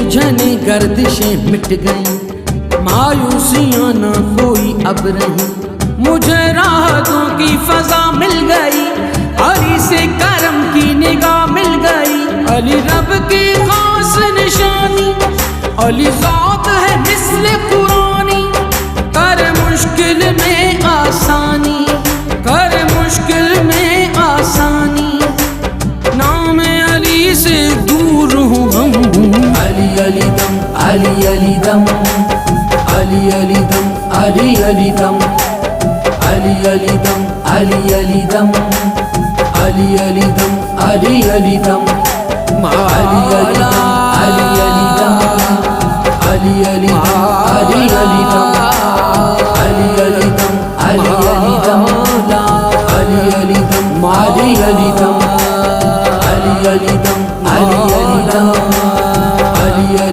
الجھنیں گردشیں مٹ گئیں، مایوسیاں نہ کوئی اب رہیں، مجھے راحتوں کی فضا مل گئی، علی سے کرم کی نگاہ مل گئی، علی رب کی خاص نشانی، علی ذات ہے مثل قرآنی، کر مشکل میں آسانی، کر مشکل میں آسانی، نام علی سے دور ہوں ہم، علی علی دم، علی علی دم، علی علی دم، علی علی دم، علی علی دم، علی علی دم، علی علی دم، علی علی دم، علی علی دم۔